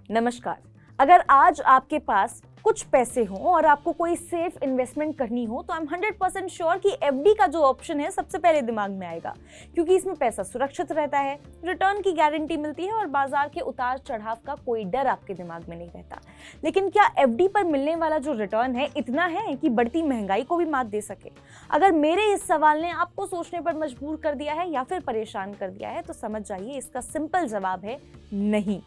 नमस्कार। अगर आज आपके पास कुछ पैसे हों और आपको कोई सेफ इन्वेस्टमेंट करनी हो तो आई एम 100% श्योर कि एफडी का जो ऑप्शन है सबसे पहले दिमाग में आएगा, क्योंकि इसमें पैसा सुरक्षित रहता है, रिटर्न की गारंटी मिलती है और बाजार के उतार चढ़ाव का कोई डर आपके दिमाग में नहीं रहता। लेकिन क्या एफडी पर मिलने वाला जो रिटर्न है इतना है कि बढ़ती महंगाई को भी मात दे सके? अगर मेरे इस सवाल ने आपको सोचने पर मजबूर कर दिया है या फिर परेशान कर दिया है तो समझ जाइए इसका सिंपल जवाब है नहीं।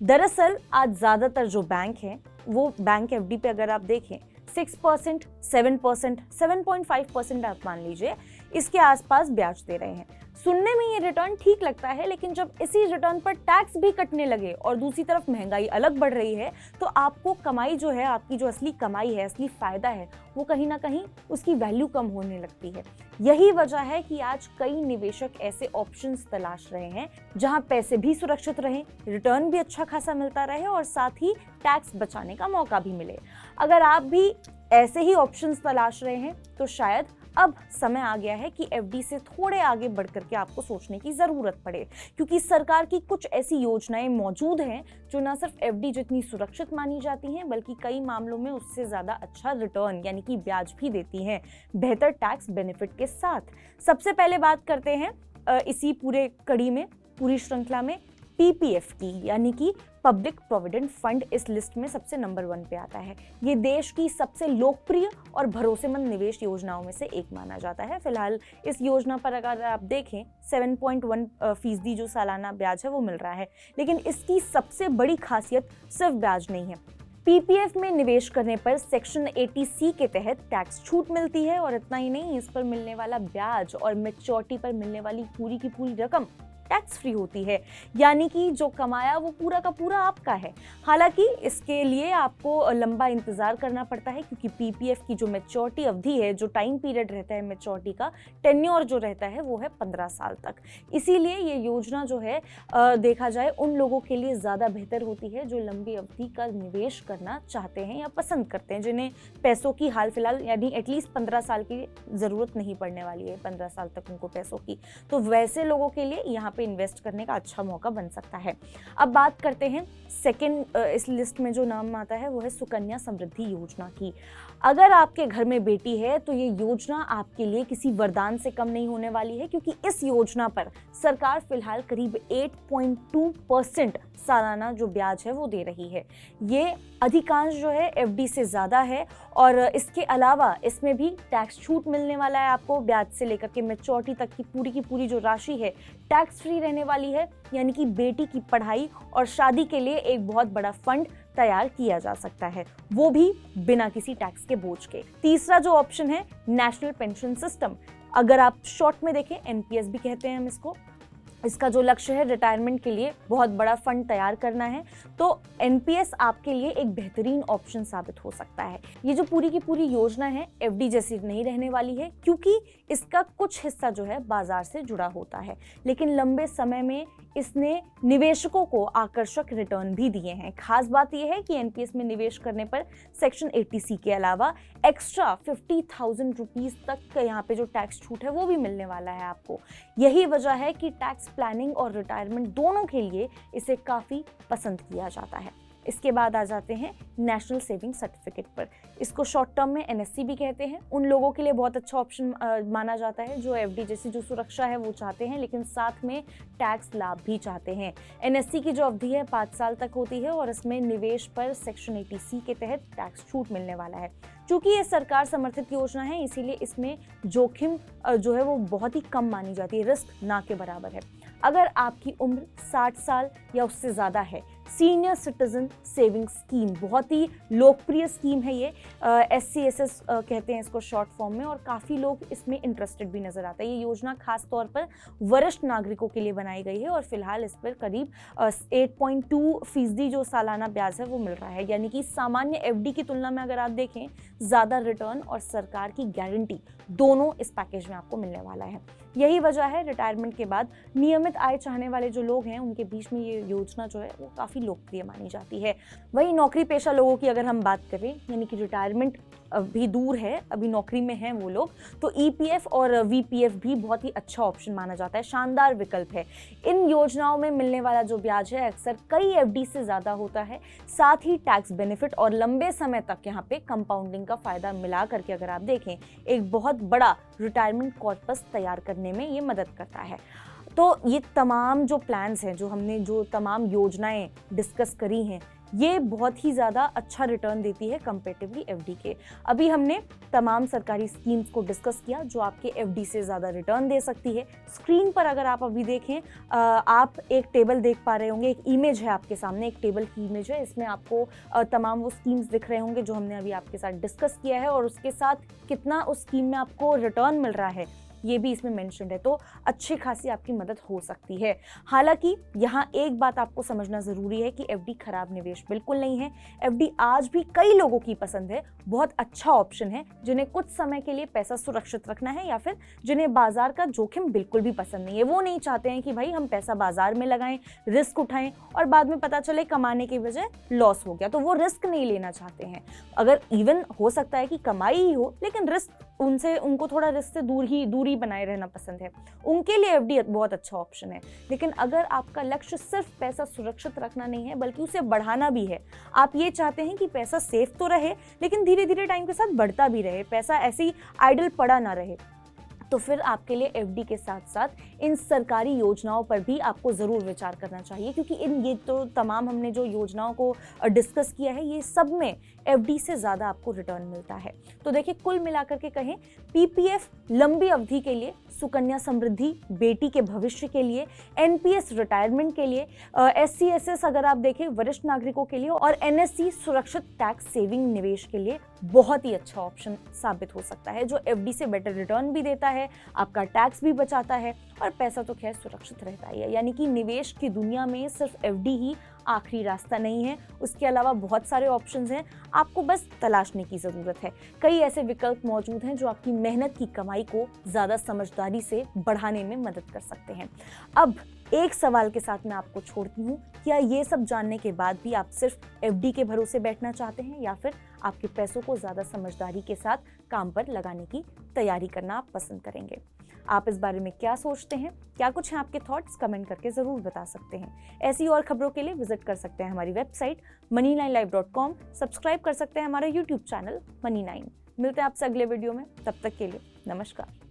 दरअसल आज ज़्यादातर जो बैंक हैं वो बैंक एफडी पे अगर आप देखें 6%, 7%, 7.5% आप मान लीजिए इसके आसपास ब्याज दे रहे हैं। सुनने में ये रिटर्न ठीक लगता है, लेकिन जब इसी रिटर्न पर टैक्स भी कटने लगे और दूसरी तरफ महंगाई अलग बढ़ रही है तो आपको कमाई जो है, आपकी जो असली कमाई है, असली फायदा है, वो कहीं ना कहीं उसकी वैल्यू कम होने लगती है। यही वजह है कि आज कई निवेशक ऐसे ऑप्शंस तलाश रहे हैं जहां पैसे भी सुरक्षित रहें, रिटर्न भी अच्छा खासा मिलता रहे और साथ ही टैक्स बचाने का मौका भी मिले। अगर आप भी ऐसे ही ऑप्शंस तलाश रहे हैं तो शायद अब समय आ गया है कि एफडी से थोड़े आगे बढ़ करके आपको सोचने की ज़रूरत पड़े, क्योंकि सरकार की कुछ ऐसी योजनाएं मौजूद हैं जो न सिर्फ एफडी जितनी सुरक्षित मानी जाती हैं बल्कि कई मामलों में उससे ज़्यादा अच्छा रिटर्न यानी कि ब्याज भी देती हैं, बेहतर टैक्स बेनिफिट के साथ। सबसे पहले बात करते हैं इसी पूरे कड़ी में, पूरी श्रृंखला में पीपीएफ की, यानी कि पब्लिक प्रोविडेंट फंड इस लिस्ट में सबसे नंबर 1 पे आता है। ये देश की सबसे लोकप्रिय और भरोसेमंद निवेश योजनाओं में से एक माना जाता है। फिलहाल इस योजना पर अगर आप देखें 7.1% जो सालाना ब्याज है वो मिल रहा है, लेकिन इसकी सबसे बड़ी खासियत सिर्फ ब्याज नहीं है। पीपीएफ में निवेश करने पर सेक्शन 80C के तहत टैक्स छूट मिलती है और इतना ही नहीं, इस पर मिलने वाला ब्याज और मैच्योरिटी पर मिलने वाली पूरी की पूरी रकम टैक्स फ्री होती है, यानी कि जो कमाया वो पूरा का पूरा आपका है। हालांकि इसके लिए आपको लंबा इंतजार करना पड़ता है, क्योंकि पीपीएफ की जो मैच्योरिटी अवधि है, जो टाइम पीरियड रहता है मैच्योरिटी का, टेन्योर जो रहता है वो है 15 साल तक। इसीलिए ये योजना जो है देखा जाए उन लोगों के लिए ज़्यादा बेहतर होती है जो लंबी अवधि का निवेश करना चाहते हैं या पसंद करते हैं, जिन्हें पैसों की हाल फिलहाल यानी एटलीस्ट 15 साल की ज़रूरत नहीं पड़ने वाली है, 15 साल तक उनको पैसों की। तो वैसे लोगों के लिए यहाँ इन्वेस्ट करने का अच्छा मौका बन सकता है। अब बात करते हैं सेकंड इस लिस्ट में जो नाम आता है वो है सुकन्या समृद्धि योजना की। अगर आपके घर में बेटी है तो ये योजना आपके लिए किसी वरदान से कम नहीं होने वाली है, क्योंकि इस योजना पर सरकार फिलहाल करीब 8.2% सालाना जो ब्याज है वो दे रही है। ये अधिकांश जो है एफडी से ज़्यादा है और इसके अलावा इसमें भी टैक्स छूट मिलने वाला है आपको। ब्याज से लेकर के मैच्योरिटी तक की पूरी जो राशि है टैक्स फ्री रहने वाली है, यानी कि बेटी की पढ़ाई और शादी के लिए एक बहुत बड़ा फंड तैयार किया जा सकता है, वो भी बिना किसी टैक्स के बोझ के। तीसरा जो ऑप्शन है नेशनल पेंशन सिस्टम, अगर आप शॉर्ट में देखें एनपीएस भी कहते हैं हम इसको। इसका जो लक्ष्य है रिटायरमेंट के लिए बहुत बड़ा फंड तैयार करना है, तो एनपीएस आपके लिए एक बेहतरीन ऑप्शन साबित हो सकता है। ये जो पूरी की पूरी योजना है एफडी जैसी नहीं रहने वाली है, क्योंकि इसका कुछ हिस्सा जो है बाजार से जुड़ा होता है, लेकिन लंबे समय में इसने निवेशकों को आकर्षक रिटर्न भी दिए हैं। खास बात यह है कि एनपीएस में निवेश करने पर सेक्शन 80C के अलावा एक्स्ट्रा 50,000 रुपीज़ तक का यहाँ पे जो टैक्स छूट है वो भी मिलने वाला है आपको। यही वजह है कि टैक्स प्लानिंग और रिटायरमेंट दोनों के लिए इसे काफ़ी पसंद किया जाता है। इसके बाद आ जाते हैं नेशनल सेविंग सर्टिफिकेट पर। इसको शॉर्ट टर्म में एनएससी भी कहते हैं। उन लोगों के लिए बहुत अच्छा ऑप्शन माना जाता है जो एफडी जैसी जो सुरक्षा है वो चाहते हैं, लेकिन साथ में टैक्स लाभ भी चाहते हैं। एनएससी की जो अवधि है 5 साल तक होती है और इसमें निवेश पर सेक्शन 80C के तहत टैक्स छूट मिलने वाला है। चूँकि ये सरकार समर्थित योजना है, इसीलिए इसमें जोखिम जो है वो बहुत ही कम मानी जाती है, रिस्क ना के बराबर है। अगर आपकी उम्र 60 साल या उससे ज़्यादा है, सीनियर सिटीजन सेविंग स्कीम बहुत ही लोकप्रिय स्कीम है ये, SCSS कहते हैं इसको शॉर्ट फॉर्म में, और काफ़ी लोग इसमें इंटरेस्टेड भी नज़र आता है। ये योजना खास तौर पर वरिष्ठ नागरिकों के लिए बनाई गई है और फिलहाल इस पर करीब 8.2% जो सालाना ब्याज है वो मिल रहा है, यानी कि सामान्य एफडी की तुलना में अगर आप देखें ज़्यादा रिटर्न और सरकार की गारंटी दोनों इस पैकेज में आपको मिलने वाला है। यही वजह है रिटायरमेंट के बाद नियमित आय चाहने वाले जो लोग हैं उनके बीच में ये योजना जो है वो काफ़ी लोकप्रिय मानी जाती है। वहीं नौकरी पेशा लोगों की अगर हम बात करें, यानी कि रिटायरमेंट अभी दूर है, अभी नौकरी में हैं वो लोग, तो ईपीएफ और वीपीएफ भी बहुत ही अच्छा ऑप्शन माना जाता है, शानदार विकल्प है। इन योजनाओं में मिलने वाला जो ब्याज है अक्सर कई एफडी से ज़्यादा होता है, साथ ही टैक्स बेनिफिट और लंबे समय तक यहाँ पे कंपाउंडिंग का फ़ायदा मिला करके अगर आप देखें एक बहुत बड़ा रिटायरमेंट कॉर्पस तैयार करने में ये मदद करता है। तो ये तमाम जो प्लान्स हैं, जो हमने जो तमाम योजनाएं डिस्कस करी हैं, ये बहुत ही ज़्यादा अच्छा रिटर्न देती है कंपेरेटिवली एफडी के। अभी हमने तमाम सरकारी स्कीम्स को डिस्कस किया जो आपके एफडी से ज़्यादा रिटर्न दे सकती है। स्क्रीन पर अगर आप अभी देखें, आप एक टेबल देख पा रहे होंगे, एक इमेज है आपके सामने, एक टेबल की इमेज है, इसमें आपको तमाम वो स्कीम्स दिख रहे होंगे जो हमने अभी आपके साथ डिस्कस किया है और उसके साथ कितना उस स्कीम में आपको रिटर्न मिल रहा है ये भी इसमें मेंशन्ड है, तो अच्छी खासी आपकी मदद हो सकती है। हालांकि यहाँ एक बात आपको समझना ज़रूरी है कि एफडी खराब निवेश बिल्कुल नहीं है। एफडी आज भी कई लोगों की पसंद है, बहुत अच्छा ऑप्शन है जिन्हें कुछ समय के लिए पैसा सुरक्षित रखना है या फिर जिन्हें बाजार का जोखिम बिल्कुल भी पसंद नहीं है। वो नहीं चाहते हैं कि भाई हम पैसा बाजार में लगाएं, रिस्क उठाएं और बाद में पता चले कमाने की वजह लॉस हो गया, तो वो रिस्क नहीं लेना चाहते हैं। अगर इवन हो सकता है कि कमाई ही हो लेकिन रिस्क उनको थोड़ा रिस्क से दूरी बनाए रहना पसंद है, उनके लिए एफडी बहुत अच्छा ऑप्शन है। लेकिन अगर आपका लक्ष्य सिर्फ पैसा सुरक्षित रखना नहीं है बल्कि उसे बढ़ाना भी है, आप ये चाहते हैं कि पैसा सेफ तो रहे लेकिन धीरे धीरे टाइम के साथ बढ़ता भी रहे, पैसा ऐसे ही आइडल पड़ा ना रहे, तो फिर आपके लिए एफडी के साथ साथ इन सरकारी योजनाओं पर भी आपको ज़रूर विचार करना चाहिए, क्योंकि ये तो तमाम हमने जो योजनाओं को डिस्कस किया है ये सब में एफडी से ज़्यादा आपको रिटर्न मिलता है। तो देखिए, कुल मिलाकर के कहें, पीपीएफ लंबी अवधि के लिए, सुकन्या समृद्धि बेटी के भविष्य के लिए, एनपीएस रिटायरमेंट के लिए, एससीएसएस अगर आप देखें वरिष्ठ नागरिकों के लिए, और एनएससी सुरक्षित टैक्स सेविंग निवेश के लिए बहुत ही अच्छा ऑप्शन साबित हो सकता है, जो एफडी से बेटर रिटर्न भी देता है, आपका टैक्स भी बचाता है और पैसा तो खैर सुरक्षित रहता ही है। यानी कि निवेश की दुनिया में सिर्फ एफडी ही आखिरी रास्ता नहीं है, उसके अलावा बहुत सारे ऑप्शंस हैं, आपको बस तलाशने की ज़रूरत है। कई ऐसे विकल्प मौजूद हैं जो आपकी मेहनत की कमाई को ज़्यादा समझदारी से बढ़ाने में मदद कर सकते हैं। अब एक सवाल के साथ मैं आपको छोड़ती हूँ, क्या ये सब जानने के बाद भी आप सिर्फ एफडी के भरोसे बैठना चाहते हैं या फिर आपके पैसों को ज़्यादा समझदारी के साथ काम पर लगाने की तैयारी करना आप पसंद करेंगे? आप इस बारे में क्या सोचते हैं? क्या कुछ हैं आपके थॉट्स? कमेंट करके ज़रूर बता सकते हैं। ऐसी और खबरों के लिए विजिट कर सकते हैं हमारी वेबसाइट money9live.com, सब्सक्राइब कर सकते हैं हमारा यूट्यूब चैनल Money9। मिलते हैं आपसे अगले वीडियो में, तब तक के लिए नमस्कार।